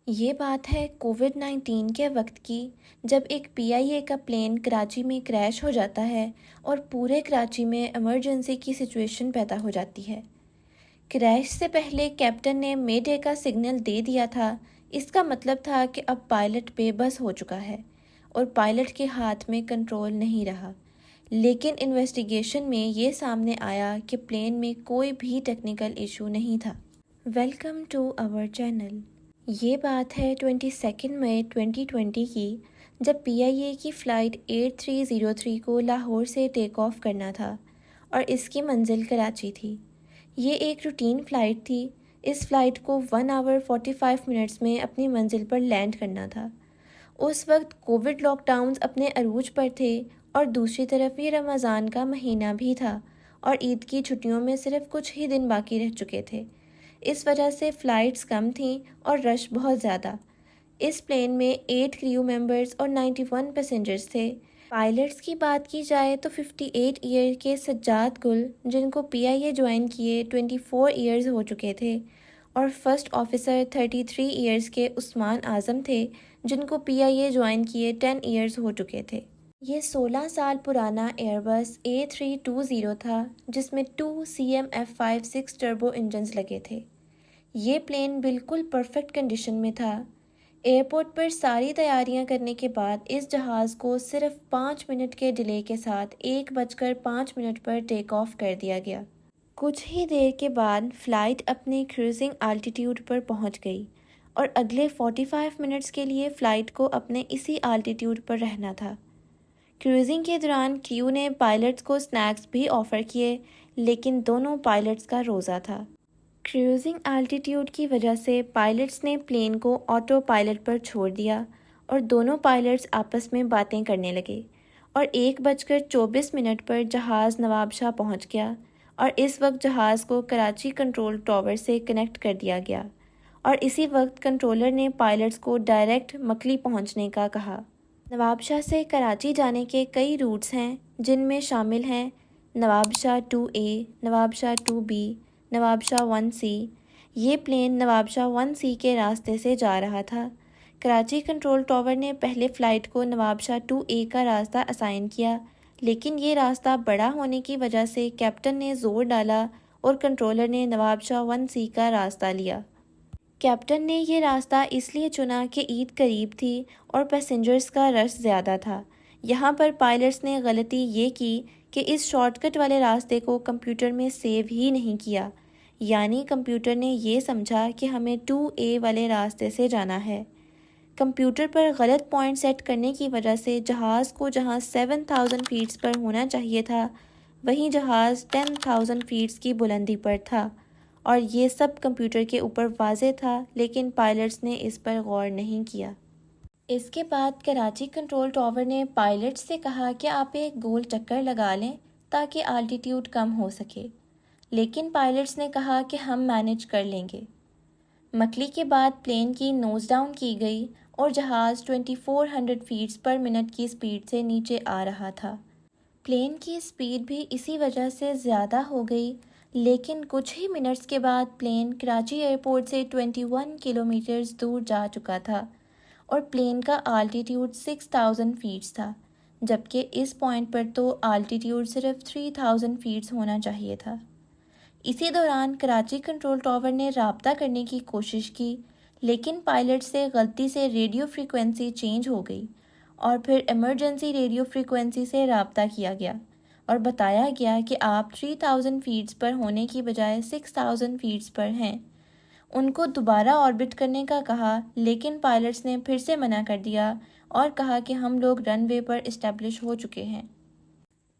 یہ بات ہے کووڈ-19 کے وقت کی، جب ایک پی آئی اے کا پلین کراچی میں کریش ہو جاتا ہے اور پورے کراچی میں ایمرجنسی کی سچویشن پیدا ہو جاتی ہے۔ کریش سے پہلے کیپٹن نے مے ڈے کا سگنل دے دیا تھا۔ اس کا مطلب تھا کہ اب پائلٹ بے بس ہو چکا ہے اور پائلٹ کے ہاتھ میں کنٹرول نہیں رہا۔ لیکن انویسٹیگیشن میں یہ سامنے آیا کہ پلین میں کوئی بھی ٹیکنیکل ایشو نہیں تھا۔ Welcome to our channel. یہ بات ہے 22 مئی 2020 کی، جب پی آئی اے کی فلائٹ 8303 کو لاہور سے ٹیک آف کرنا تھا اور اس کی منزل کراچی تھی۔ یہ ایک روٹین فلائٹ تھی۔ اس فلائٹ کو 1 آور 45 منٹس میں اپنی منزل پر لینڈ کرنا تھا۔ اس وقت کووڈ لاک ڈاؤنز اپنے عروج پر تھے اور دوسری طرف یہ رمضان کا مہینہ بھی تھا اور عید کی چھٹیوں میں صرف کچھ ہی دن باقی رہ چکے تھے۔ اس وجہ سے فلائٹس کم تھیں اور رش بہت زیادہ۔ اس پلین میں 8 کریو ممبرز اور 91 پیسنجرز تھے۔ پائلٹس کی بات کی جائے تو 58 ایئر کے سجاد گل، جن کو پی آئی اے جوائن کیے 24 ایئرز ہو چکے تھے، اور فرسٹ آفیسر 33 ایئرز کے عثمان اعظم تھے، جن کو پی آئی اے جوائن کیے 10 ایئرز ہو چکے تھے۔ یہ 16 سال پرانا ایئر بس A320 تھا، جس میں 2 CM-F56 ٹربو انجنز لگے تھے۔ یہ پلین بالکل پرفیکٹ کنڈیشن میں تھا۔ ایئرپورٹ پر ساری تیاریاں کرنے کے بعد اس جہاز کو صرف 5 منٹ کے ڈیلے کے ساتھ 1:05 پر ٹیک آف کر دیا گیا۔ کچھ ہی دیر کے بعد فلائٹ اپنے کروزنگ آلٹیٹیوڈ پر پہنچ گئی اور اگلے 45 منٹس کے لیے فلائٹ کو اپنے اسی آلٹیٹیوڈ پر رہنا تھا۔ کروزنگ کے دوران کریو نے پائلٹس کو سنیکس بھی آفر کیے، لیکن دونوں پائلٹس کا روزہ تھا۔ کروزنگ آلٹیٹیوڈ کی وجہ سے پائلٹس نے پلین کو آٹو پائلٹ پر چھوڑ دیا اور دونوں پائلٹس آپس میں باتیں کرنے لگے، اور 1:24 پر جہاز نواب شاہ پہنچ گیا اور اس وقت جہاز کو کراچی کنٹرول ٹاور سے کنیکٹ کر دیا گیا، اور اسی وقت کنٹرولر نے پائلٹس کو ڈائریکٹ مکلی پہنچنے کا کہا۔ نواب شاہ سے کراچی جانے کے کئی روٹس ہیں، جن میں شامل ہیں نواب شاہ 2A، نواب شاہ 2B، نواب شاہ 1C۔ یہ پلین نواب شاہ 1C کے راستے سے جا رہا تھا۔ کراچی کنٹرول ٹاور نے پہلے فلائٹ کو نواب شاہ 2A کا راستہ اسائن کیا، لیکن یہ راستہ بڑا ہونے کی وجہ سے کیپٹن نے زور ڈالا اور کنٹرولر نے نواب شاہ 1C کا راستہ لیا۔ کیپٹن نے یہ راستہ اس لیے چنا کہ عید قریب تھی اور پیسنجرز کا رش زیادہ تھا۔ یہاں پر پائلٹس نے غلطی یہ کی کہ اس شارٹ کٹ والے راستے کو کمپیوٹر میں سیو ہی نہیں کیا، یعنی کمپیوٹر نے یہ سمجھا کہ ہمیں 2A والے راستے سے جانا ہے۔ کمپیوٹر پر غلط پوائنٹ سیٹ کرنے کی وجہ سے جہاز کو جہاں 7000 فیٹس پر ہونا چاہیے تھا، وہیں جہاز 10,000 فیٹس کی بلندی پر تھا، اور یہ سب کمپیوٹر کے اوپر واضح تھا، لیکن پائلٹس نے اس پر غور نہیں کیا۔ اس کے بعد کراچی کنٹرول ٹاور نے پائلٹس سے کہا کہ آپ ایک گول چکر لگا لیں تاکہ آلٹیٹیوڈ کم ہو سکے، لیکن پائلٹس نے کہا کہ ہم مینج کر لیں گے۔ مکلی کے بعد پلین کی نوز ڈاؤن کی گئی اور جہاز 2400 فیٹس پر منٹ کی سپیڈ سے نیچے آ رہا تھا۔ پلین کی سپیڈ بھی اسی وجہ سے زیادہ ہو گئی، لیکن کچھ ہی منٹس کے بعد پلین کراچی ایئرپورٹ سے 21 کلومیٹرز دور جا چکا تھا اور پلین کا آلٹیٹیوڈ 6000 فیٹس تھا، جبکہ اس پوائنٹ پر تو آلٹیٹیوڈ صرف 3000 فیٹس ہونا چاہیے تھا۔ اسی دوران کراچی کنٹرول ٹاور نے رابطہ کرنے کی کوشش کی، لیکن پائلٹ سے غلطی سے ریڈیو فریکوینسی چینج ہو گئی اور پھر ایمرجنسی ریڈیو فریکوینسی سے رابطہ کیا گیا اور بتایا گیا کہ آپ 3000 فیٹس پر ہونے کی بجائے 6000 فیٹس پر ہیں۔ ان کو دوبارہ آربٹ کرنے کا کہا، لیکن پائلٹس نے پھر سے منع کر دیا اور کہا کہ ہم لوگ رن وے پر اسٹیبلش ہو چکے ہیں۔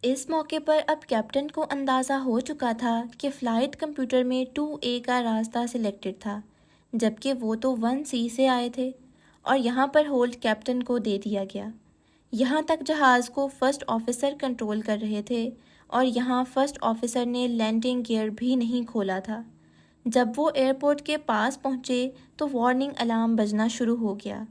اس موقع پر اب کیپٹن کو اندازہ ہو چکا تھا کہ فلائٹ کمپیوٹر میں 2A کا راستہ سلیکٹڈ تھا، جبکہ وہ تو 1C سے آئے تھے، اور یہاں پر ہولڈ کیپٹن کو دے دیا گیا۔ یہاں تک جہاز کو فرسٹ آفیسر کنٹرول کر رہے تھے، اور یہاں فرسٹ آفیسر نے لینڈنگ گیئر بھی نہیں کھولا تھا۔ جب وہ ایئرپورٹ کے پاس پہنچے تو وارننگ الارم بجنا شروع ہو گیا،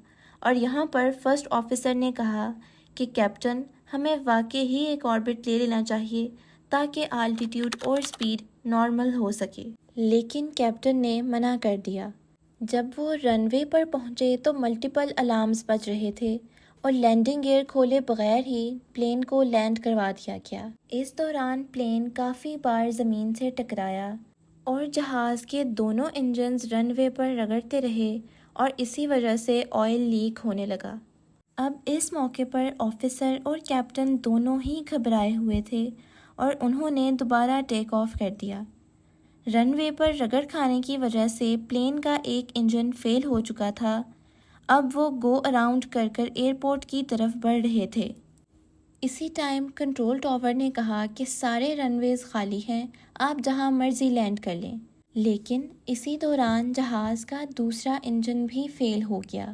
اور یہاں پر فرسٹ آفیسر نے کہا کہ کیپٹن، ہمیں واقعی ہی ایک آربٹ لے لینا چاہیے تاکہ آلٹیٹیوڈ اور سپیڈ نارمل ہو سکے، لیکن کیپٹن نے منع کر دیا۔ جب وہ رن وے پر پہنچے تو ملٹیپل الارمز بج رہے تھے اور لینڈنگ گیئر کھولے بغیر ہی پلین کو لینڈ کروا دیا گیا۔ اس دوران پلین کافی بار زمین سے ٹکرایا اور جہاز کے دونوں انجنز رن وے پر رگڑتے رہے اور اسی وجہ سے آئل لیک ہونے لگا۔ اب اس موقع پر آفیسر اور کیپٹن دونوں ہی گھبرائے ہوئے تھے اور انہوں نے دوبارہ ٹیک آف کر دیا۔ رن وے پر رگڑ کھانے کی وجہ سے پلین کا ایک انجن فیل ہو چکا تھا۔ اب وہ گو اراؤنڈ کر ایئرپورٹ کی طرف بڑھ رہے تھے۔ اسی ٹائم کنٹرول ٹاور نے کہا کہ سارے رن ویز خالی ہیں، آپ جہاں مرضی لینڈ کر لیں۔ لیکن اسی دوران جہاز کا دوسرا انجن بھی فیل ہو گیا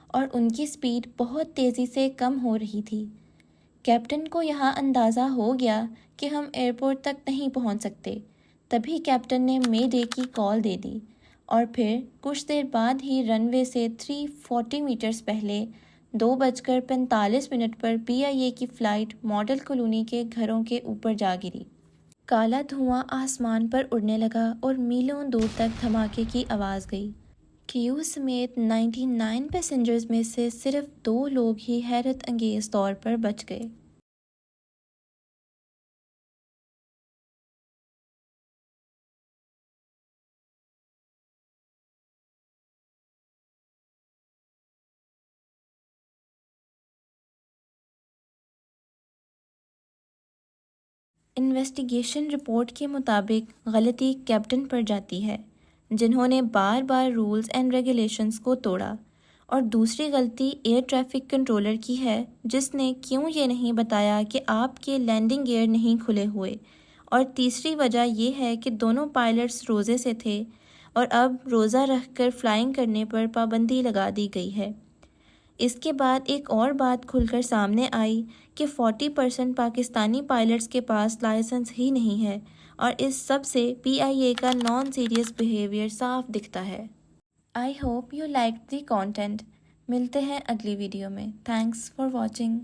اور ان کی سپیڈ بہت تیزی سے کم ہو رہی تھی۔ کیپٹن کو یہاں اندازہ ہو گیا کہ ہم ایئرپورٹ تک نہیں پہنچ سکتے۔ تبھی کیپٹن نے مے ڈے کی کال دے دی اور پھر کچھ دیر بعد ہی رن وے سے 340 میٹرز پہلے 2:45 پر PIA کی فلائٹ ماڈل کالونی کے گھروں کے اوپر جا گری۔ کالا دھواں آسمان پر اڑنے لگا اور میلوں دور تک دھماکے کی آواز گئی۔ کریو سمیت 99 پیسنجرز میں سے صرف 2 لوگ ہی حیرت انگیز طور پر بچ گئے۔ انویسٹیگیشن رپورٹ کے مطابق غلطی کیپٹن پر جاتی ہے، جنہوں نے بار بار رولز اینڈ ریگولیشنز کو توڑا، اور دوسری غلطی ایئر ٹریفک کنٹرولر کی ہے، جس نے کیوں یہ نہیں بتایا کہ آپ کے لینڈنگ گیئر نہیں کھلے ہوئے، اور تیسری وجہ یہ ہے کہ دونوں پائلٹس روزے سے تھے اور اب روزہ رکھ کر فلائنگ کرنے پر پابندی لگا دی گئی ہے۔ اس کے بعد ایک اور بات کھل کر سامنے آئی کہ 40% پاکستانی پائلٹس کے پاس لائسنس ہی نہیں ہے، اور اس سب سے PIA کا نان سیریس بیہیویئر صاف دکھتا ہے۔ I hope you like the content. ملتے ہیں اگلی ویڈیو میں۔ Thanks for watching.